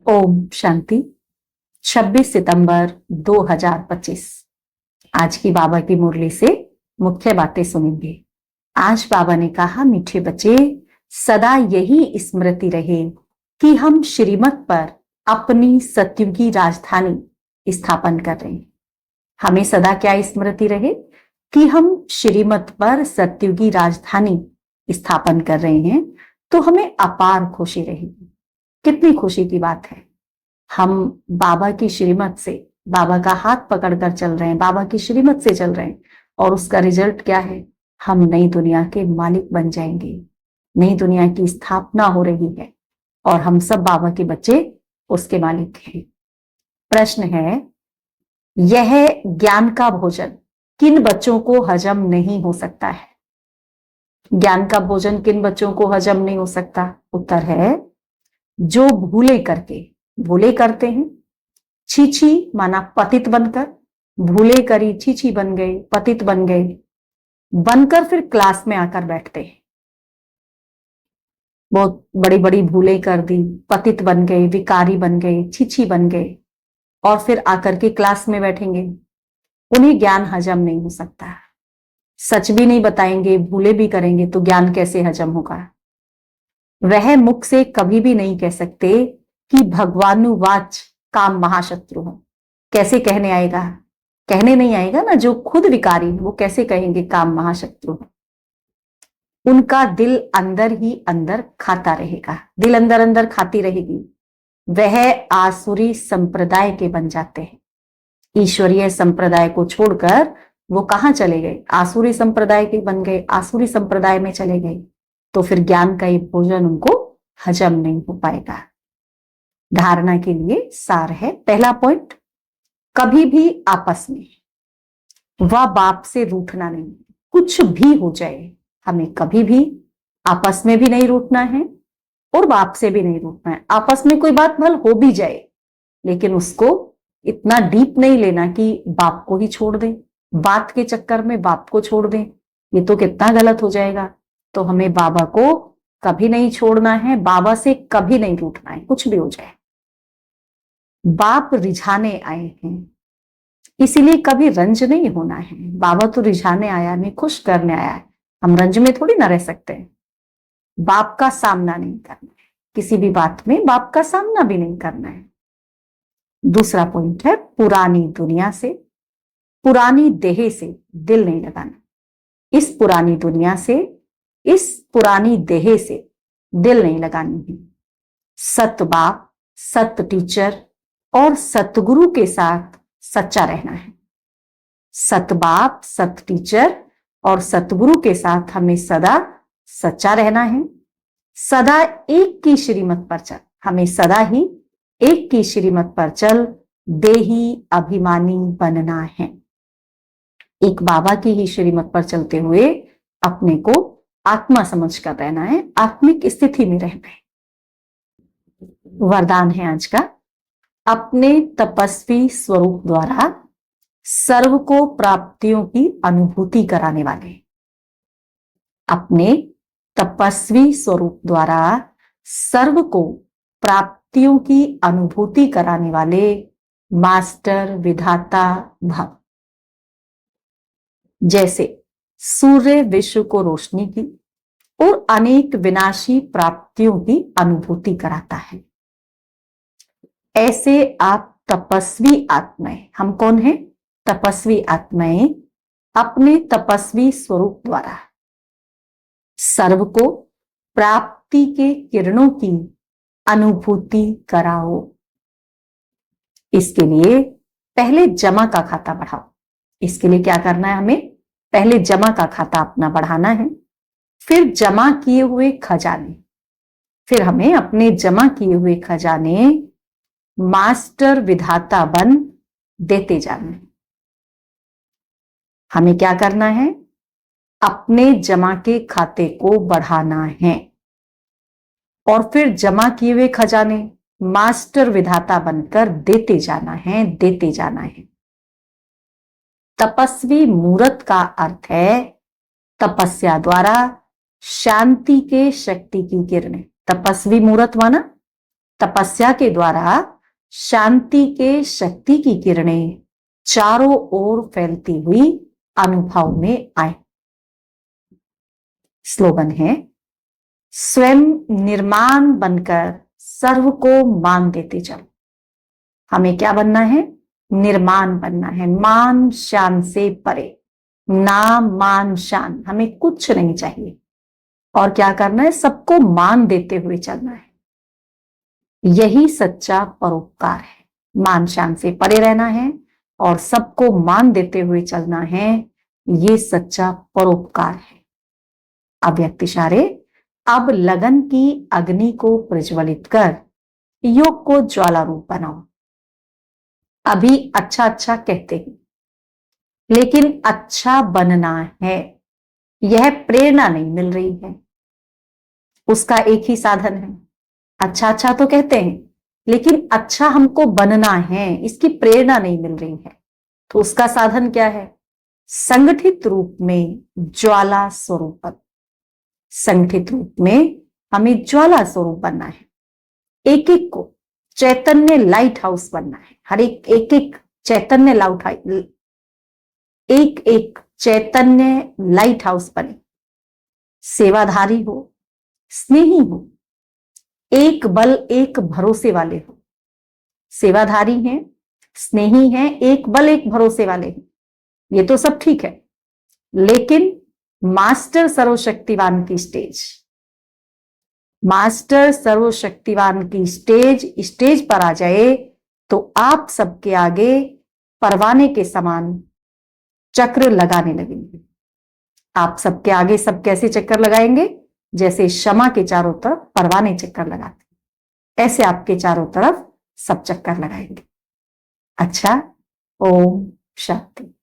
ओम शांति। 26 सितंबर 2025। आज की बाबा की मुरली से मुख्य बातें सुनेंगे। आज बाबा ने कहा, मीठे बच्चे, सदा यही स्मृति रहे कि हम श्रीमत पर अपनी सत्युगी राजधानी स्थापन कर रहे हैं। हमें सदा क्या स्मृति रहे कि हम श्रीमत पर सत्युगी राजधानी स्थापन कर रहे हैं, तो हमें अपार खुशी रहेगी। कितनी खुशी की बात है। हम बाबा की श्रीमत से, बाबा का हाथ पकड़कर चल रहे हैं, बाबा की श्रीमत से चल रहे हैं, और उसका रिजल्ट क्या है? हम नई दुनिया के मालिक बन जाएंगे। नई दुनिया की स्थापना हो रही है और हम सब बाबा के बच्चे उसके मालिक हैं। प्रश्न है, यह ज्ञान का भोजन किन बच्चों को हजम नहीं हो सकता है? ज्ञान का भोजन किन बच्चों को हजम नहीं हो सकता? उत्तर है, जो भूले करते हैं। छीछी माना पतित बनकर, भूले करी छीछी बन गए, पतित बन गए, बनकर फिर क्लास में आकर बैठते हैं। बहुत बड़ी बड़ी भूले कर दी, पतित बन गए, विकारी बन गए, छीछी बन गए, और फिर आकर के क्लास में बैठेंगे। उन्हें ज्ञान हजम नहीं हो सकता। सच भी नहीं बताएंगे, भूले भी करेंगे, तो ज्ञान कैसे हजम होगा? वह मुख से कभी भी नहीं कह सकते कि भगवानुवाच काम महाशत्रु हो। कैसे कहने आएगा? कहने नहीं आएगा ना। जो खुद विकारी, वो कैसे कहेंगे काम महाशत्रु हो? उनका दिल अंदर ही अंदर खाता रहेगा, दिल अंदर अंदर खाती रहेगी। वह आसुरी संप्रदाय के बन जाते हैं। ईश्वरीय संप्रदाय को छोड़कर वो कहां चले गए? आसुरी संप्रदाय के बन गए, आसुरी संप्रदाय में चले गए। तो फिर ज्ञान का ये भोजन उनको हजम नहीं हो पाएगा। धारणा के लिए सार है। पहला पॉइंट, कभी भी आपस में व बाप से रूठना नहीं। कुछ भी हो जाए, हमें कभी भी आपस में भी नहीं रूठना है और बाप से भी नहीं रूठना है। आपस में कोई बात भल हो भी जाए, लेकिन उसको इतना डीप नहीं लेना कि बाप को ही छोड़ दें, बात के चक्कर में बाप को छोड़ दें। ये तो कितना गलत हो जाएगा। तो हमें बाबा को कभी नहीं छोड़ना है, बाबा से कभी नहीं रूठना है, कुछ भी हो जाए। बाप रिझाने आए हैं, इसीलिए कभी रंज नहीं होना है। बाबा तो रिझाने आया नहीं, खुश करने आया है। हम रंज में थोड़ी ना रह सकते हैं। बाप का सामना नहीं करना है, किसी भी बात में बाप का सामना भी नहीं करना है। दूसरा पॉइंट है, पुरानी दुनिया से, पुरानी देह से दिल नहीं लगाना। इस पुरानी दुनिया से, इस पुरानी देह से दिल नहीं लगानी है। सत बाप, सत टीचर और सतगुरु के साथ सच्चा रहना है। सत बाप, सत टीचर और सतगुरु के साथ हमें सदा सच्चा रहना है। सदा एक की श्रीमत पर चल, हमें सदा ही एक की श्रीमत पर चल देही अभिमानी बनना है। एक बाबा की ही श्रीमत पर चलते हुए अपने को आत्मा समझकर रहना है, आत्मिक स्थिति में रहना है। वरदान है आज का, अपने तपस्वी स्वरूप द्वारा सर्व को प्राप्तियों की अनुभूति कराने वाले। अपने तपस्वी स्वरूप द्वारा सर्व को प्राप्तियों की अनुभूति कराने वाले मास्टर विधाता भव। जैसे सूर्य विश्व को रोशनी की और अनेक विनाशी प्राप्तियों की अनुभूति कराता है, ऐसे आप तपस्वी आत्माएं, हम कौन हैं? तपस्वी आत्माएं अपने तपस्वी स्वरूप द्वारा सर्व को प्राप्ति के किरणों की अनुभूति कराओ। इसके लिए पहले जमा का खाता बढ़ाओ। इसके लिए क्या करना है? हमें पहले जमा का खाता अपना बढ़ाना है, फिर जमा किए हुए खजाने, फिर हमें अपने जमा किए हुए खजाने मास्टर विधाता बन देते जाना है। हमें क्या करना है? अपने जमा के खाते को बढ़ाना है और फिर जमा किए हुए खजाने मास्टर विधाता बनकर देते जाना है, देते जाना है। तपस्वी मूर्त का अर्थ है तपस्या द्वारा शांति के शक्ति की किरणें। तपस्वी मूर्त माना तपस्या के द्वारा शांति के शक्ति की किरणें चारों ओर फैलती हुई अनुभव में आए। स्लोगन है, स्वयं निर्माण बनकर सर्व को मान देते चलो। हमें क्या बनना है? निर्माण बनना है, मान शान से परे। नाम मान शान, हमें कुछ नहीं चाहिए। और क्या करना है? सबको मान देते हुए चलना है। यही सच्चा परोपकार है। मान शान से परे रहना है और सबको मान देते हुए चलना है, ये सच्चा परोपकार है। अव्यक्त इशारे, अब लगन की अग्नि को प्रज्वलित कर योग को ज्वाला रूप बनाओ। अभी अच्छा अच्छा कहते हैं, लेकिन अच्छा बनना है, यह प्रेरणा नहीं मिल रही है। उसका एक ही साधन है। अच्छा अच्छा तो कहते हैं, लेकिन अच्छा हमको बनना है, इसकी प्रेरणा नहीं मिल रही है। तो उसका साधन क्या है? संगठित रूप में ज्वाला स्वरूप। संगठित रूप में हमें ज्वाला स्वरूप बनना है। एक एक को चैतन्य लाइट हाउस बनना है। हर एक एक चैतन्य एक चैतन्य लाइट हाउस बने। सेवाधारी हो, स्नेही हो, एक बल एक भरोसे वाले हो। सेवाधारी हैं, स्नेही हैं, एक बल एक भरोसे वाले हैं, ये तो सब ठीक है। लेकिन मास्टर सर्वशक्तिवान की स्टेज, मास्टर सर्वशक्तिवान की स्टेज पर आ जाए तो आप सबके आगे परवाने के समान चक्र लगाने लगेंगे। आप सबके आगे सब कैसे चक्कर लगाएंगे? जैसे शमा के चारों तरफ परवाने चक्कर लगाते, ऐसे आपके चारों तरफ सब चक्कर लगाएंगे। अच्छा, ओम शांति।